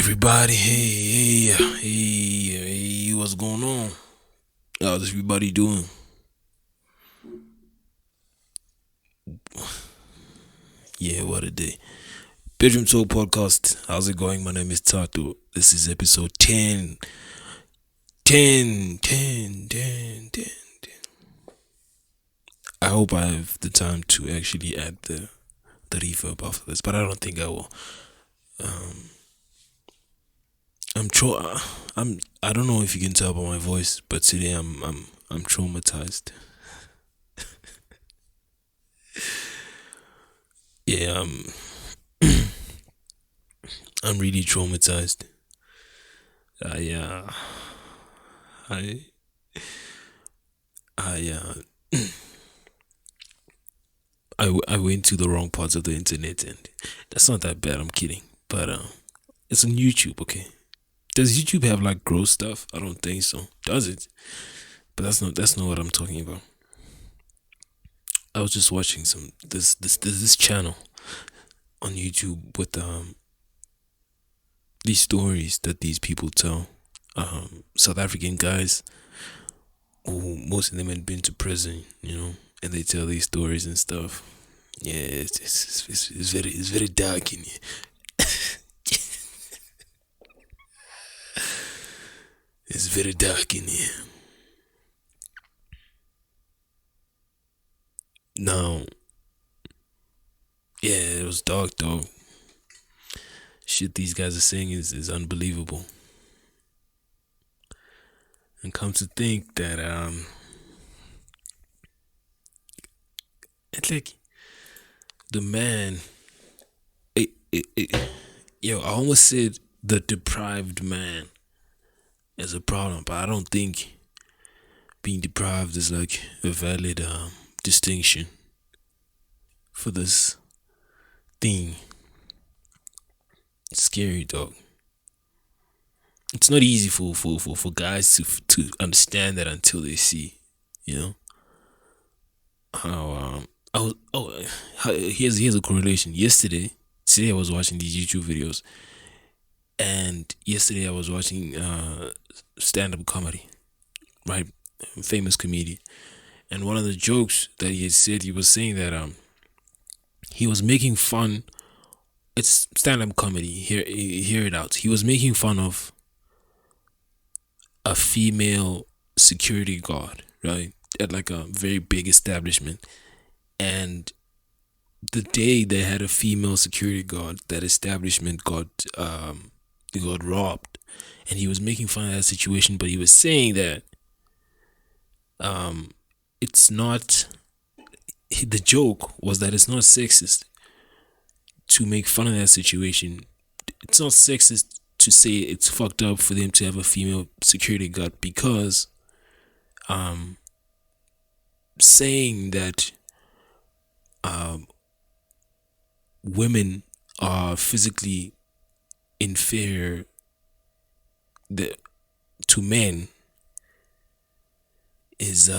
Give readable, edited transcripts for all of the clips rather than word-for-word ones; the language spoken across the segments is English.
everybody? Hey, what's going on? How's everybody doing? Yeah, what a day. Bedroom Talk podcast. How's it going? My name is Thato. This is episode 10. 10, 10, 10, 10, 10. I hope I have the time to actually add the reverb after this, but I don't think I will. Um, I don't know if you can tell by my voice, but today I'm traumatized. Yeah, I'm really traumatized. I I I I went to the wrong parts of the internet, and that's not that bad. I'm kidding, but it's on YouTube. Okay, does YouTube have like gross stuff? I don't think so. Does it? But that's not what I'm talking about. I was just watching this channel on YouTube with these stories that these people tell. South African guys who most of them had been to prison, and they tell these stories and stuff. Yeah, it's very dark in here. It's very dark in here. Now, yeah, it was dark though. Shit these guys are saying is unbelievable. And come to think that it's like the man yo, I almost said the deprived man is a problem, but I don't think being deprived is like a valid distinction for this thing. It's scary, dog. It's not easy for guys to understand that until they see, you know how I was here's a correlation. Today I was watching these YouTube videos, and yesterday I was watching stand up comedy, right? Famous comedian, and one of the jokes that he had said, he was saying that he was making fun. It's stand up comedy. Hear it out. He was making fun of a female security guard, right? At like a very big establishment. And the day they had a female security guard, that establishment got robbed. And he was making fun of that situation, but he was saying that it's not, the joke was that it's not sexist to make fun of that situation. It's not sexist to say it's fucked up for them to have a female security guard, because saying that women are physically inferior to men is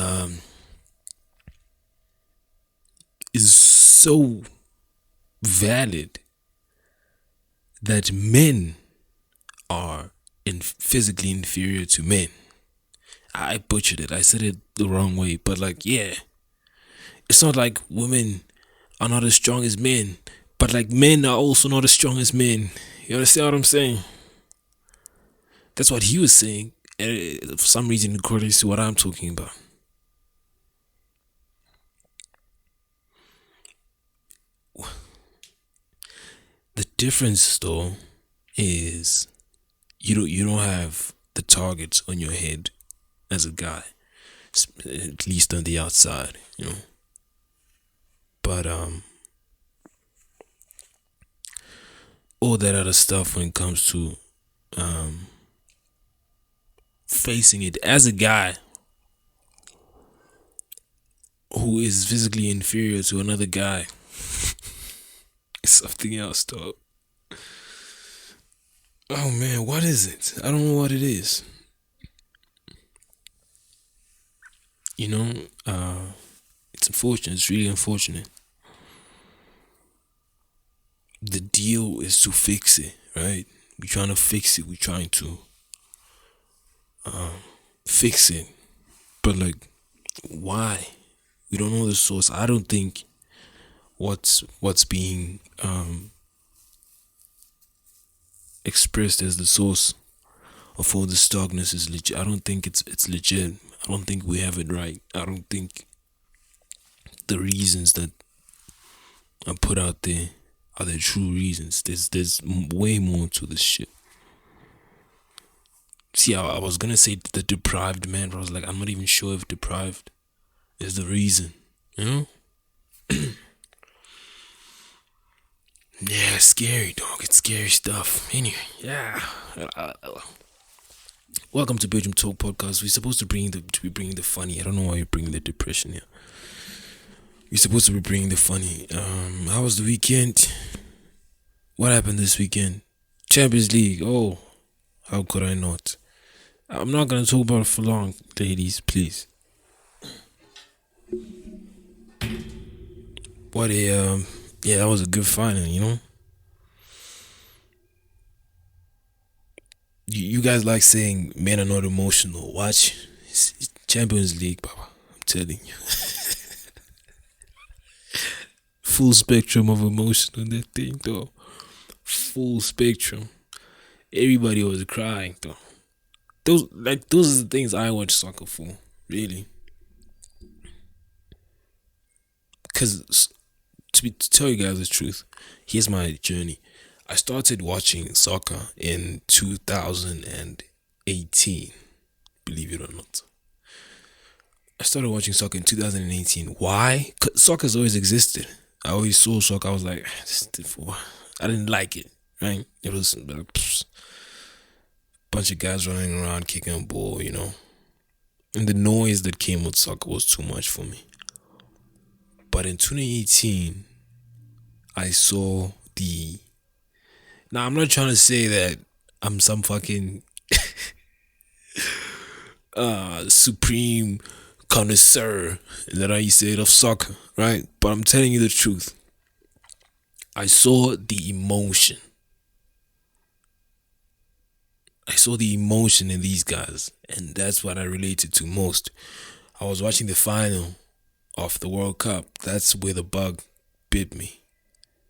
so valid that men are physically inferior to men. I butchered it. I said it the wrong way, but like, yeah, it's not like women are not as strong as men, but like men are also not as strong as men. You understand what I'm saying? That's what he was saying, and for some reason it correlates to what I'm talking about. The difference, though, is you don't have the targets on your head as a guy, at least on the outside. But all that other stuff when it comes to facing it as a guy who is physically inferior to another guy, it's something else, dog. Oh man, what is it? I don't know what it is. You know, it's unfortunate. It's really unfortunate. The deal is to fix it, right? We're trying to fix it. We're trying to fix it. But like, why? We don't know the source. I don't think what's being expressed as the source of all this darkness is legit. I don't think it's legit. I don't think we have it right. I don't think the reasons that are put out there are the true reasons. There's way more to this shit. See, I was gonna say the deprived man, but I was like, I'm not even sure if deprived is the reason. You know? Yeah, scary, dog. It's scary stuff. Anyway, yeah. Welcome to BedroomTalk podcast. We're supposed to be bringing the funny. I don't know why you're bringing the depression here. We're supposed to be bringing the funny. How was the weekend? What happened this weekend? Champions League. Oh, how could I not? I'm not gonna talk about it for long, ladies. Please. What a yeah, that was a good final. You know. You guys like saying men are not emotional. Watch it's Champions League, Papa. I'm telling you. Full spectrum of emotion on that thing, though. Full spectrum. Everybody was crying, though. Those are the things I watch soccer for, really. Because to tell you guys the truth, here's my journey. I started watching soccer in 2018, believe it or not. I started watching soccer in 2018. Why? 'Cause soccer's always existed. I always saw soccer. I was like, I didn't like it, right? It was like, bunch of guys running around kicking a ball, you know. And the noise that came with soccer was too much for me. But in 2018, I saw the. Now, I'm not trying to say that I'm some fucking supreme connoisseur that I say of soccer, right? But I'm telling you the truth. I saw the emotion. I saw the emotion in these guys, and that's what I related to most. I was watching the final of the World Cup. That's where the bug bit me.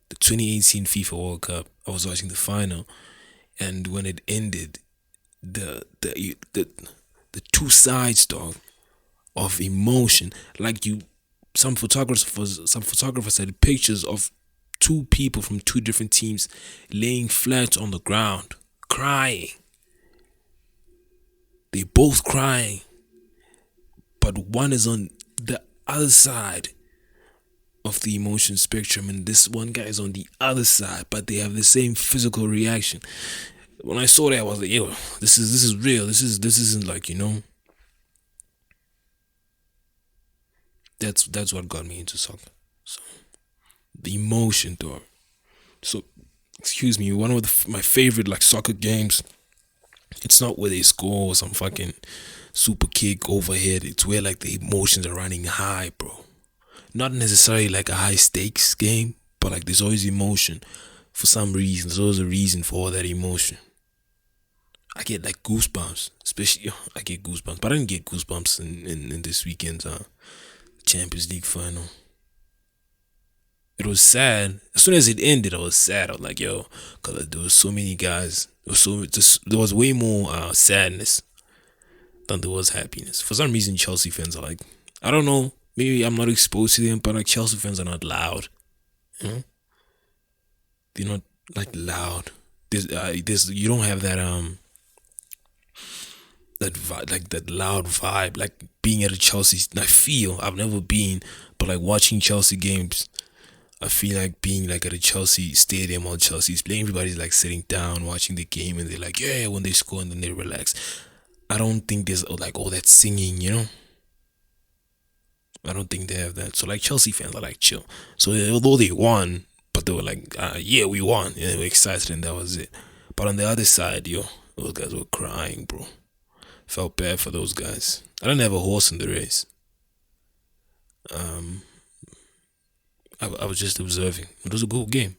The 2018 FIFA World Cup. I was watching the final, and when it ended, the two sides, dog, of emotion. Like some photographers had pictures of two people from two different teams laying flat on the ground, crying. They both crying, but one is on the other side of the emotion spectrum, and this one guy is on the other side, but they have the same physical reaction. When I saw that, I was like, yo, this is real. This isn't like, you know. That's what got me into soccer. So the emotion, though. So, excuse me, one of my favorite like soccer games. It's not where they score some fucking super kick overhead. It's where like the emotions are running high, bro. Not necessarily like a high stakes game, but like there's always emotion for some reason. There's always a reason for all that emotion. I get like goosebumps, especially I get goosebumps, but I didn't get goosebumps in this weekend's Champions League final. It was sad. As soon as it ended, I was sad. I was like, yo, because there was so many guys. There was way more sadness than there was happiness. For some reason, Chelsea fans are like, I don't know, maybe I'm not exposed to them, but like Chelsea fans are not loud. You know? They're not like loud. There's you don't have that that vibe, like that loud vibe, like being at a Chelsea. I've never been, but like watching Chelsea games, I feel like being like at a Chelsea stadium or Chelsea's playing. Everybody's like sitting down watching the game, and they're like, yeah, when they score, and then they relax. I don't think there's like all that singing, you know. I don't think they have that. So like Chelsea fans are like chill. So although they won, but they were like, yeah, we won. Yeah, they were excited, and that was it. But on the other side, yo, those guys were crying, bro. Felt bad for those guys. I didn't have a horse in the race. I was just observing. It was a good game.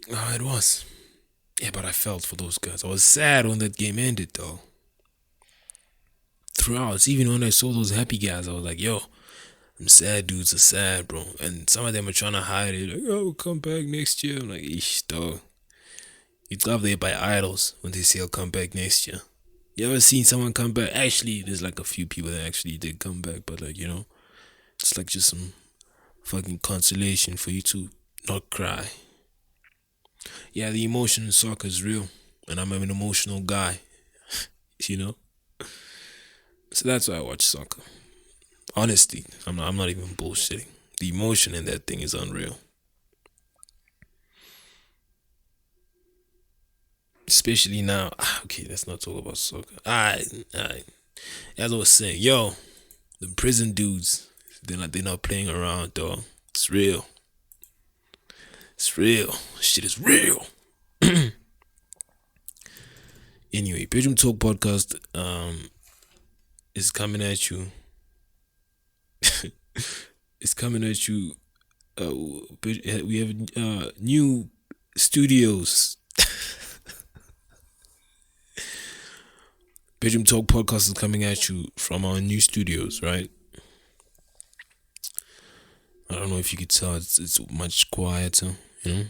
It was. Yeah, but I felt for those guys. I was sad when that game ended, though. Throughout, even when I saw those happy guys, I was like, yo, them sad dudes are sad, bro. And some of them are trying to hide it. Like, oh, we'll come back next year. I'm like, ish, dog. You love they buy idols when they say I'll come back next year. You ever seen someone come back? Actually, there's like a few people that actually did come back, but like, it's like just some fucking consolation for you to not cry. Yeah, the emotion in soccer is real, and I'm an emotional guy, you know. So that's why I watch soccer. Honestly, I'm not even bullshitting. The emotion in that thing is unreal. Especially now. Okay, let's not talk about soccer. Alright. As I was saying, yo, the prison dudes, they're not playing around, dog. It's real. It's real. Shit is real. Anyway, Bedroom Talk podcast is coming at you. It's coming at you. We have new studios. Bedroom Talk podcast is coming at you from our new studios, right? I don't know if you could tell it's much quieter, I'm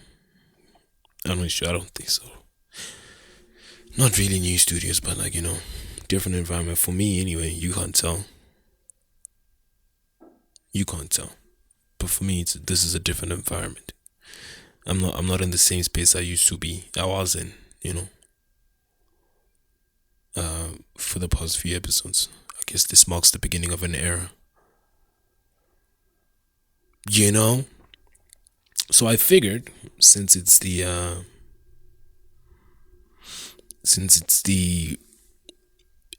not sure. I don't think so. Not really new studios, but like, different environment. For me anyway, you can't tell. You can't tell. But for me, this is a different environment. I'm not in the same space I used to be. I was in, for the past few episodes. I guess this marks the beginning of an era. So I figured since it's the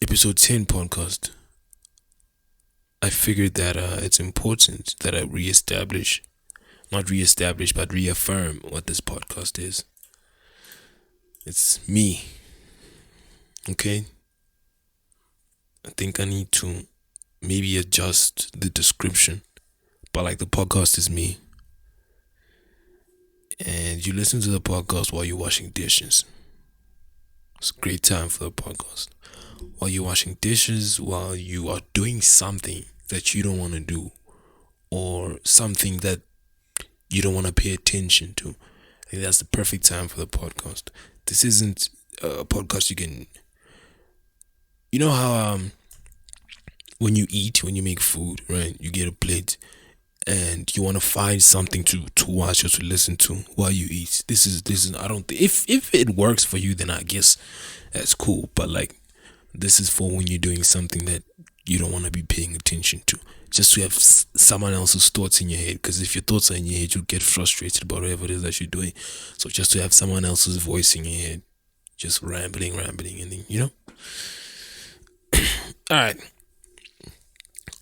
episode 10 podcast, I figured that it's important that I but reaffirm what this podcast is. It's me. Okay? I think I need to maybe adjust the description, but like the podcast is me. And you listen to the podcast while you're washing dishes. It's a great time for the podcast. While you're washing dishes, while you are doing something that you don't want to do, or something that you don't want to pay attention to, I think that's the perfect time for the podcast. This isn't a podcast you can, how when you make food, right? You get a plate and you want to find something to watch or to listen to while you eat. This is I don't think if it works for you, then I guess that's cool. But like, this is for when you're doing something that you don't want to be paying attention to, just to have someone else's thoughts in your head. Because if your thoughts are in your head, you'll get frustrated about whatever it is that you're doing. So just to have someone else's voice in your head, just rambling, and then all right.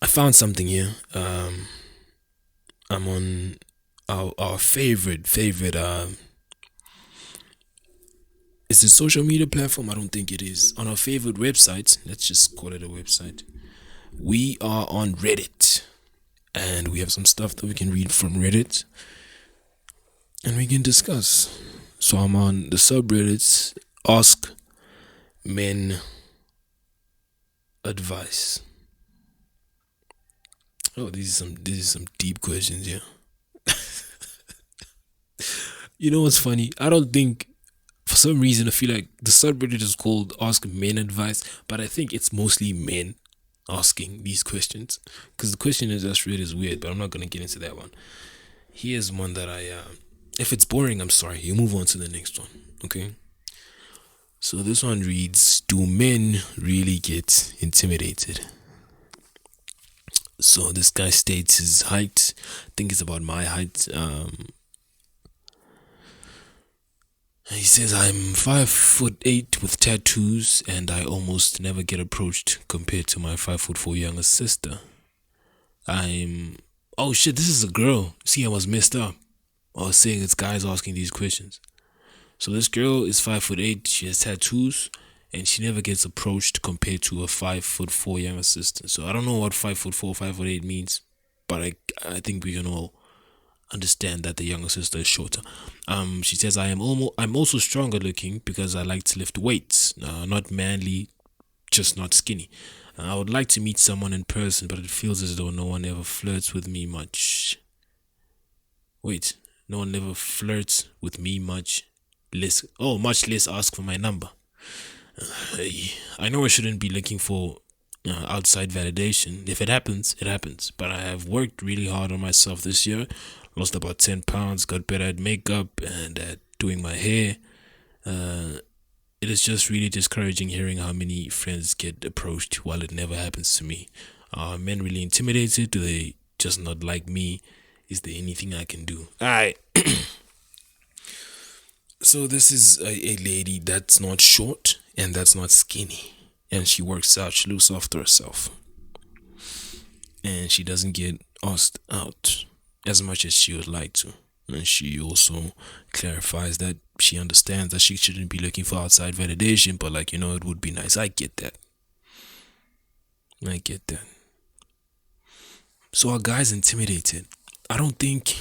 I found something here. I'm on our favorite is it social media platform? I don't think it is. On our favorite website, let's just call it a website. We are on Reddit, and we have some stuff that we can read from Reddit, and we can discuss. So I'm on the subreddits. Ask Men Advice. Oh, these are some deep questions here. You know what's funny? I don't think, for some reason, I feel like the subreddit is called Ask Men Advice, but I think it's mostly men asking these questions, because the question is just read is weird, but I'm not gonna get into that one. Here's one that if it's boring, I'm sorry, you move on to the next one. Okay, so this one reads, do men really get intimidated? So this guy states his height. I think it's about my height. He says, I'm 5'8" with tattoos, and I almost never get approached compared to my 5'4" younger sister. Oh shit, this is a girl. See, I was messed up. I was saying it's guys asking these questions. So this girl is 5'8", she has tattoos, and she never gets approached compared to a 5'4" younger sister. So I don't know what 5'4", 5'8" means, but I think we can all understand that the younger sister is shorter. She says, I'm also stronger looking because I like to lift weights. Not manly, just not skinny. I would like to meet someone in person, but it feels as though no one ever flirts with me much. Wait, no one ever flirts with me much. Much less ask for my number. I know I shouldn't be looking for outside validation. If it happens, it happens. But I have worked really hard on myself this year. Lost about 10 pounds, got better at makeup and at doing my hair. It is just really discouraging hearing how many friends get approached while it never happens to me. Are men really intimidated? Do they just not like me? Is there anything I can do? Alright. So this is a lady that's not short and that's not skinny. And she works out, she looks after herself. And she doesn't get asked out as much as she would like to. And she also clarifies that she understands that she shouldn't be looking for outside validation, but like, it would be nice. I get that. So are guys intimidated? I don't think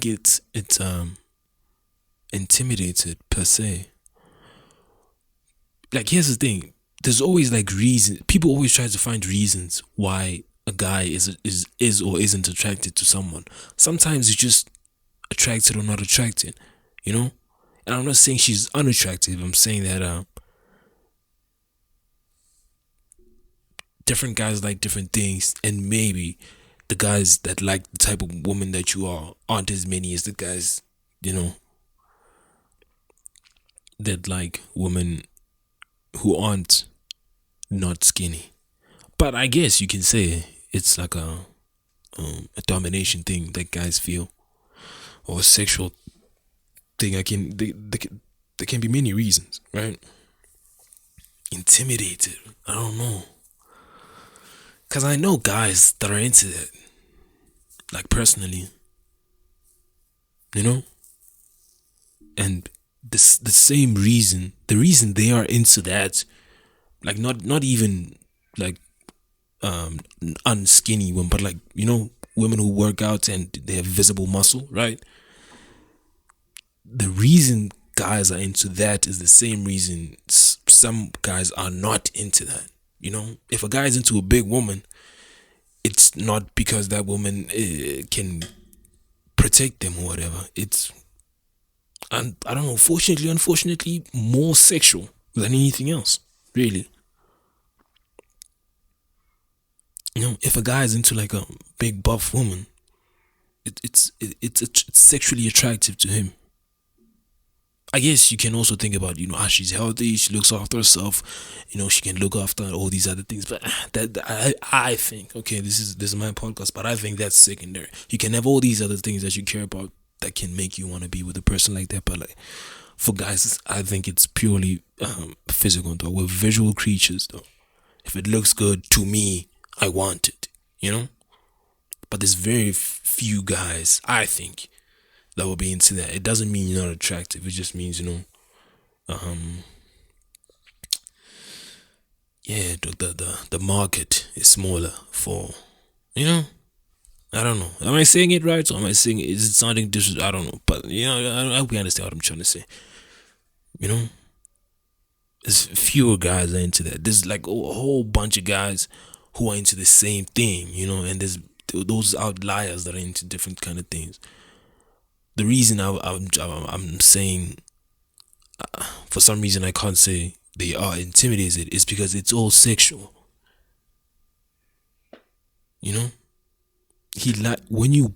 it's intimidated per se. Like, here's the thing. There's always like reason. People always try to find reasons why a guy is or isn't attracted to someone. Sometimes you're just attracted or not attracted, And I'm not saying she's unattractive. I'm saying that different guys like different things, and maybe the guys that like the type of woman that you are aren't as many as the guys, that like women who aren't not skinny. But I guess you can say it's like a domination thing that guys feel, or a sexual thing. There can be many reasons, right? Intimidated. I don't know. Cause I know guys that are into that. Like personally. And the same reason, the reason they are into that, like not even like unskinny women, but like women who work out and they have visible muscle, right? The reason guys are into that is the same reason some guys are not into that. If a guy is into a big woman, it's not because that woman can protect them or whatever. It's, and I don't know, unfortunately, more sexual than anything else, really. If a guy is into like a big buff woman, it's sexually attractive to him. I guess you can also think about, she's healthy, she looks after herself, she can look after all these other things. But I think, okay, this is my podcast, but I think that's secondary. You can have all these other things that you care about that can make you want to be with a person like that. But like, for guys, I think it's purely physical, though. We're visual creatures, though. If it looks good to me, I want it, But there's very few guys, I think, that will be into that. It doesn't mean you're not attractive. It just means, yeah, the market is smaller for, I don't know. Am I saying it right, or am I saying it? Is it sounding disrespectful? I don't know. But I hope you understand what I'm trying to say. There's fewer guys that are into that. There's like a whole bunch of guys who are into the same thing, and there's those outliers that are into different kind of things. The reason I'm saying, for some reason I can't say they are intimidated, is because it's all sexual. When you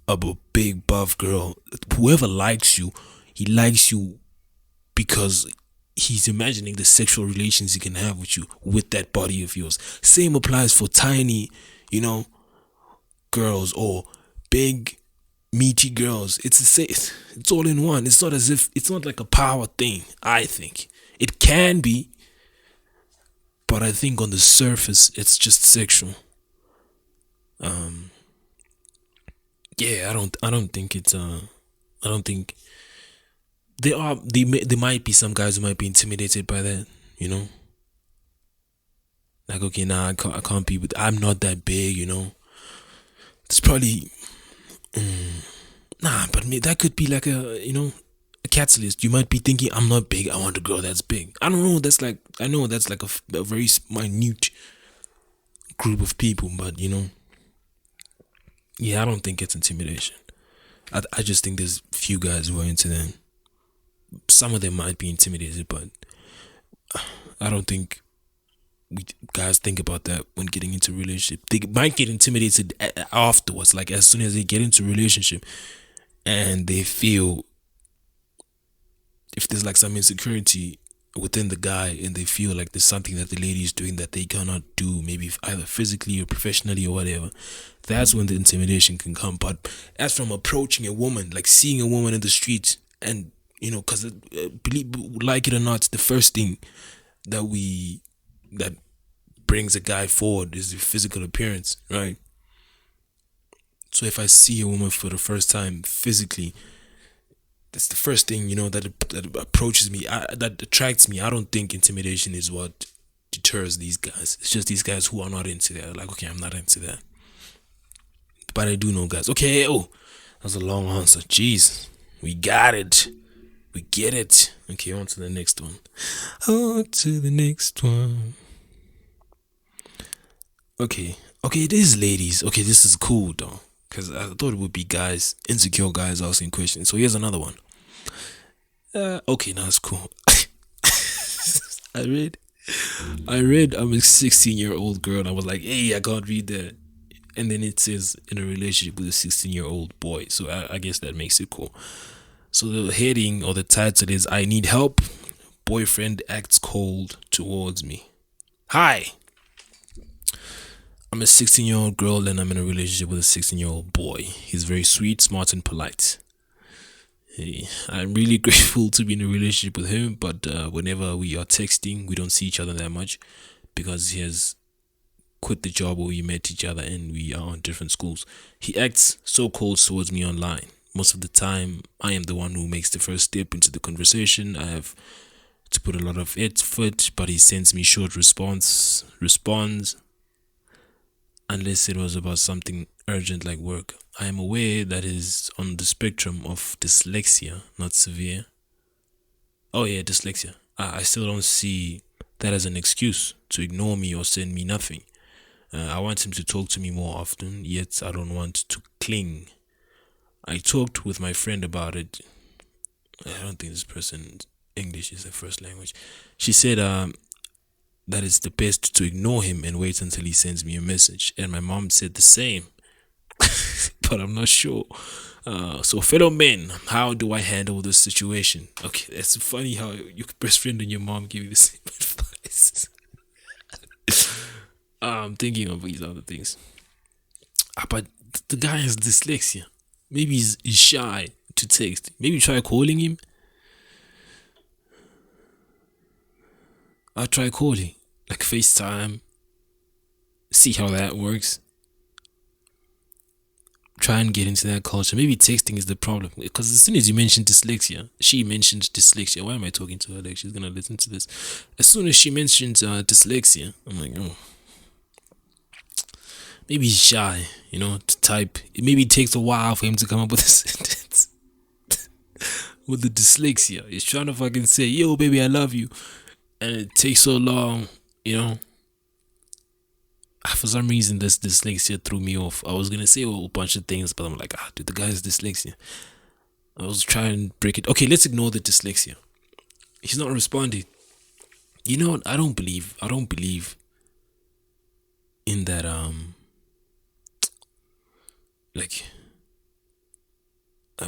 are a big buff girl, whoever likes you, he likes you because he's imagining the sexual relations he can have with you with that body of yours. Same applies for tiny, girls or big meaty girls. It's all in one. It's not like a power thing. I think it can be, but I think on the surface it's just sexual. Yeah, I don't think it's I don't think there might be some guys who might be intimidated by that, Like, okay, nah, I can't be with. I'm not that big, you know. It's probably nah, but that could be like a catalyst. You might be thinking, I'm not big. I want a girl that's big. I don't know. I know that's like a very minute group of people, but yeah, I don't think it's intimidation. I just think there's few guys who are into them. Some of them might be intimidated, but I don't think guys think about that when getting into a relationship. They might get intimidated afterwards, like as soon as they get into a relationship and they feel if there's like some insecurity within the guy and they feel like there's something that the lady is doing that they cannot do, maybe either physically or professionally or whatever, that's when the intimidation can come. But as from approaching a woman, like seeing a woman in the street, and because believe like it or not, the first thing that brings a guy forward is the physical appearance, right? So if I see a woman for the first time physically, that's the first thing that approaches me, that attracts me. I don't think intimidation is what deters these guys. It's just these guys who are not into that. Like, okay, I'm not into that. But I do know guys. Okay, that was a long answer. Jeez, we got it. We get it. Okay, on to the next one. On to the next one. Okay, it is ladies. Okay, this is cool though, because I thought it would be guys, insecure guys asking questions. So here's another one. Okay, now it's cool. I read I'm a 16-year-old girl and I was like, hey, I can't read that. And then it says in a relationship with a 16-year-old boy. So I guess that makes it cool. So the heading or the title is I need help. Boyfriend acts cold towards me. Hi. I'm a 16-year-old girl and I'm in a relationship with a 16-year-old boy. He's very sweet, smart, and polite. Hey, I'm really grateful to be in a relationship with him, but whenever we are texting, we don't see each other that much because he has quit the job where we met each other and we are on different schools. He acts so cold towards me online. Most of the time, I am the one who makes the first step into the conversation. I have to put a lot of effort, but he sends me short responds unless it was about something urgent like work. I am aware that is on the spectrum of dyslexia, not severe. Oh yeah, dyslexia. I still don't see that as an excuse to ignore me or send me nothing. I want him to talk to me more often, yet I don't want to cling. I talked with my friend about it. I don't think this person's English is their first language. She said that it's the best to ignore him and wait until he sends me a message. And my mom said the same. But I'm not sure. So fellow men, how do I handle this situation? Okay, that's funny how your best friend and your mom give you the same advice. I'm thinking of these other things. But the guy has dyslexia. Maybe he's shy to text. Maybe try calling him. I'll try calling, like FaceTime. See how that works. Try and get into that culture. Maybe texting is the problem, because as soon as you mentioned dyslexia, she mentioned dyslexia. Why am I talking to her like she's gonna listen to this? As soon as she mentioned dyslexia, I'm like, oh, maybe he's shy, to type. Maybe it takes a while for him to come up with a sentence. With the dyslexia, he's trying to fucking say, "Yo, baby, I love you," and it takes so long, For some reason, this dyslexia threw me off. I was gonna say a whole bunch of things, but I'm like, dude, the guy's dyslexia. I was trying to break it. Okay, let's ignore the dyslexia. He's not responding. You know what? I don't believe in that.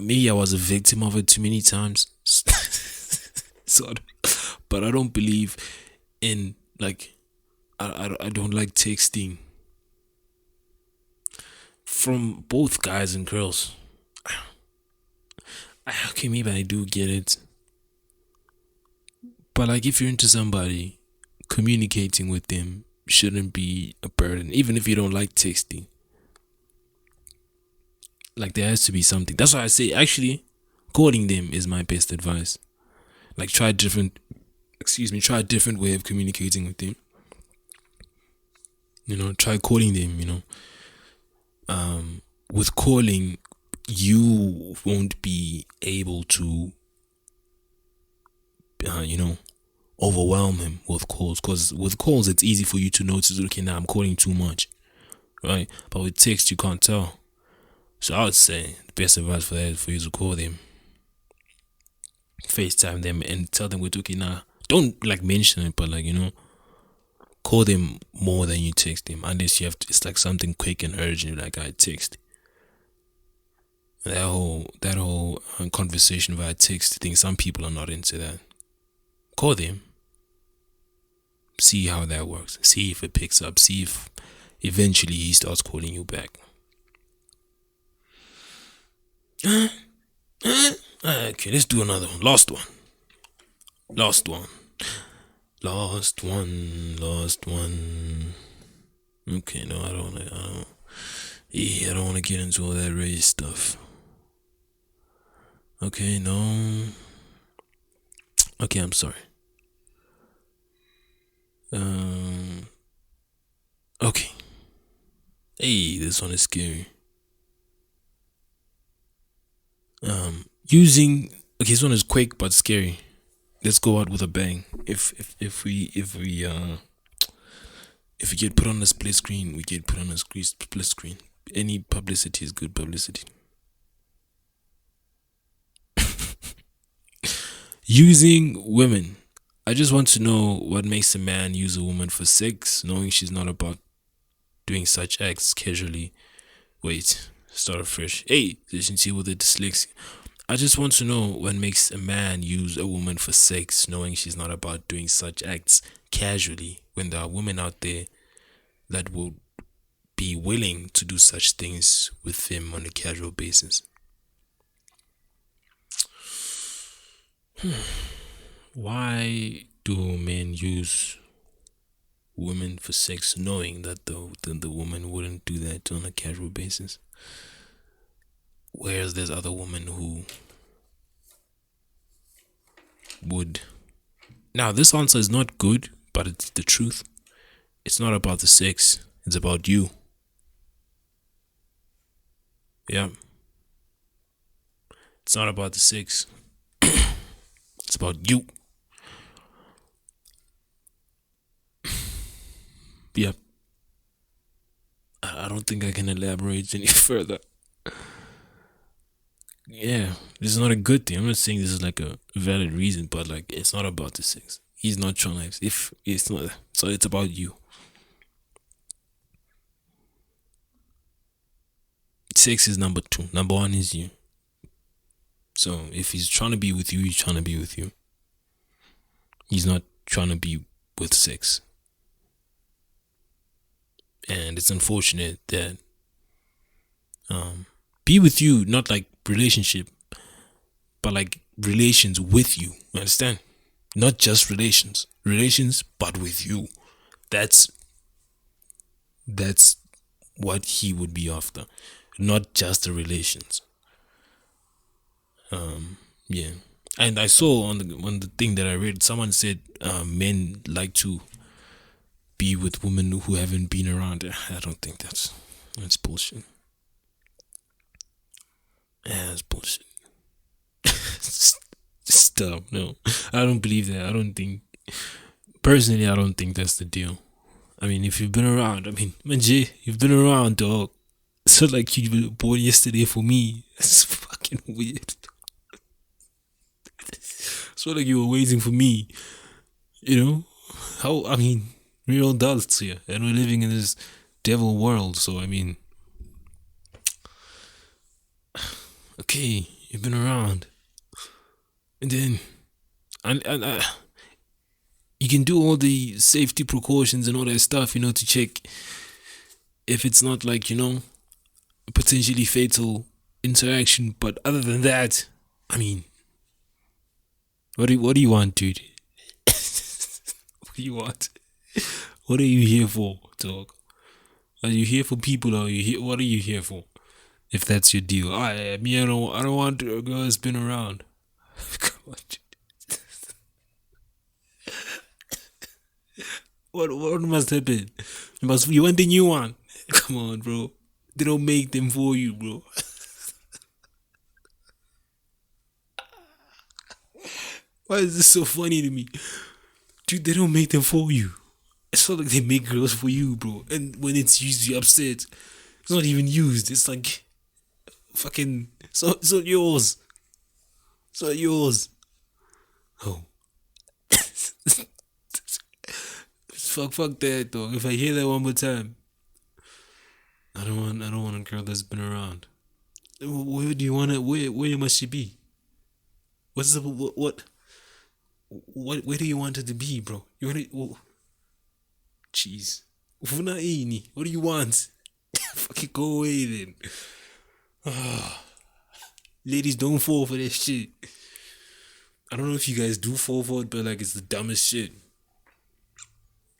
Maybe I was a victim of it too many times. But I don't believe in I don't like texting from both guys and girls. Okay, maybe I do get it. But if you're into somebody, communicating with them shouldn't be a burden, even if you don't like texting. There has to be something. That's why I say, actually, calling them is my best advice. Try a different way of communicating with them. Try calling them. With calling, you won't be able to, uh, you know, overwhelm him with calls. Because with calls, it's easy for you to notice, okay, now I'm calling too much, right? But with text, you can't tell. So I would say the best advice for that is for you to call them, FaceTime them, and tell them we're talking now. Don't like mention it, but call them more than you text them. Unless you have to, it's like something quick and urgent, like I text. That whole conversation via text thing. Some people are not into that. Call them. See how that works. See if it picks up. See if eventually he starts calling you back. Okay, let's do another one. Last one. Last one. Last one. Last one. Okay, no, I don't. I don't want to get into all that race stuff. Okay, no. Okay, I'm sorry. Okay. Hey, this one is scary. Using this one is quick but scary. Let's go out with a bang. If we get put on a split screen, we get put on a split screen. Any publicity is good publicity. Using women. I just want to know what makes a man use a woman for sex, knowing she's not about doing such acts casually. Wait, start fresh. Hey, see with the dyslexia. I just want to know what makes a man use a woman for sex, knowing she's not about doing such acts casually, when there are women out there that will be willing to do such things with him on a casual basis. Why do men use women for sex, knowing that the woman wouldn't do that on a casual basis? Whereas there's other women who would. Now, this answer is not good, but it's the truth. It's not about the sex, it's about you. Yeah. It's not about the sex, it's about you. Yep. I don't think I can elaborate any further. Yeah, this is not a good thing. I'm not saying this is like a valid reason, but like it's not about the sex. He's not trying to. If it's not, so it's about you. Sex is number 2. Number 1 is you. So if he's trying to be with you, he's trying to be with you. He's not trying to be with sex. And it's unfortunate that be with you, not like relationship, but like relations with you. You understand? Not just relations, but with you. That's what he would be after, not just the relations. Yeah. And I saw on the thing that I read, someone said men like to be with women who haven't been around. I don't think that's bullshit. Yeah, that's bullshit. Stop. No, I don't believe that. I don't think that's the deal. I mean, if you've been around, Manjay, you've been around, dog. It's not like you were born yesterday for me. That's fucking weird. It's not like you were waiting for me. How? We're adults here, and we're living in this devil world. So okay, you've been around, and then, and you can do all the safety precautions and all that stuff, to check if it's not like a potentially fatal interaction. But other than that, what do you want, dude? What do you want? What are you here for, dog? Are you here for people, or what are you here for? If that's your deal, I don't want a girl that's been around. Come on, dude. What must happen? You want the new one? Come on, bro. They don't make them for you, bro. Why is this so funny to me? Dude, they don't make them for you. It's not like they make girls for you, bro. And when it's used, you're upset. It's not even used. It's like fucking. So yours. So yours. Oh. Fuck that, dog. If I hear that one more time, I don't want a girl that's been around. Where do you want to? Where must she be? What's the what? Where do you want her to be, bro? You want to? Jeez. What do you want? Fucking go away then. Ladies, don't fall for that shit. I don't know if you guys do fall for it, but like it's the dumbest shit.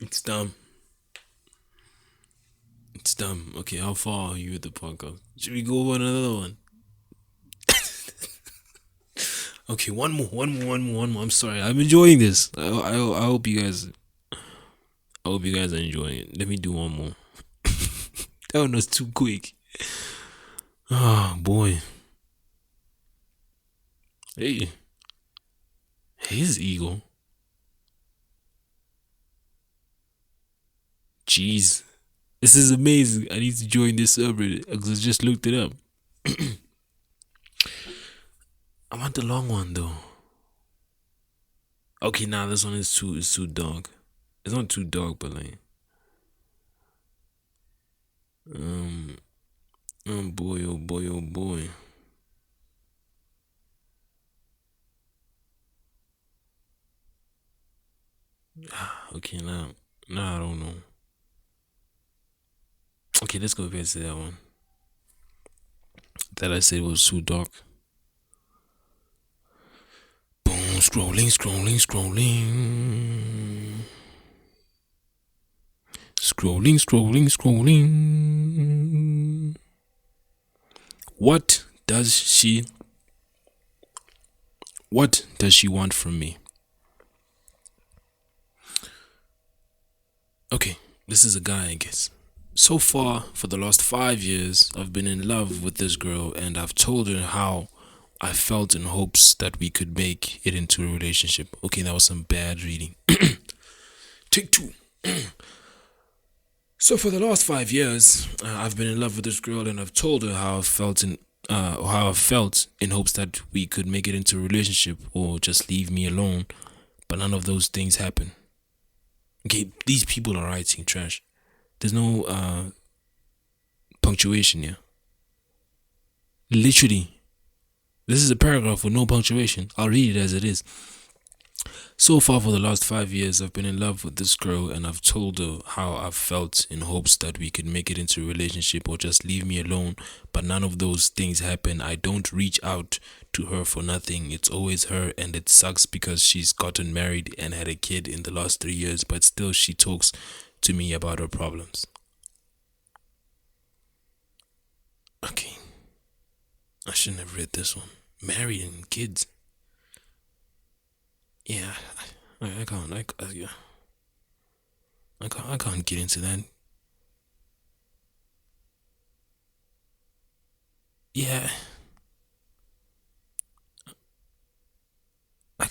It's dumb. It's dumb. Okay, how far are you with the podcast? Should we go over another one? Okay, one more. I'm sorry. I'm enjoying this. I hope you guys. I hope you guys are enjoying it. Let me do one more. That one was too quick. Oh boy. Hey. His ego. Jeez. This is amazing. I need to join this subreddit because I just looked it up. I want the long one though. Okay, nah, this one is too dark. It's not too dark, but like oh boy, oh boy, oh boy. Okay, now I don't know. Okay, let's go back to that one. That I said was too dark. Boom, scrolling. Scrolling. What does she want from me? Okay, this is a guy, I guess. So far, for the last 5 years, I've been in love with this girl and I've told her how I felt in hopes that we could make it into a relationship. Okay, that was some bad reading. Take two. So for the last 5 years, I've been in love with this girl and I've told her how I felt in hopes that we could make it into a relationship or just leave me alone, but none of those things happen. Okay, these people are writing trash. There's no punctuation here. Literally, this is a paragraph with no punctuation. I'll read it as it is. So far for the last 5 years, I've been in love with this girl and I've told her how I've felt in hopes that we could make it into a relationship or just leave me alone, but none of those things happen. I don't reach out to her for nothing. It's always her and it sucks because she's gotten married and had a kid in the last 3 years, but still she talks to me about her problems. Okay. I shouldn't have read this one. Married and kids. Yeah, I can't. Yeah. I can't get into that. Yeah. I,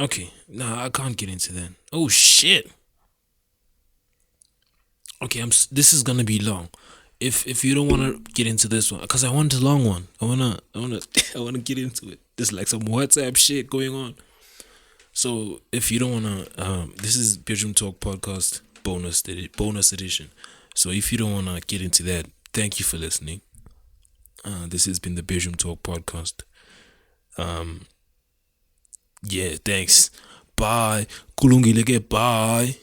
okay. Nah, I can't get into that. Oh shit. Okay, this is gonna be long. If you don't wanna get into this one, cause I want the long one. I wanna I wanna get into it. There's like some WhatsApp shit going on. So if you don't wanna, this is Bedroom Talk podcast bonus edition. So if you don't wanna get into that, thank you for listening. This has been the Bedroom Talk podcast. Yeah, thanks. Bye. Kulungileke. Bye.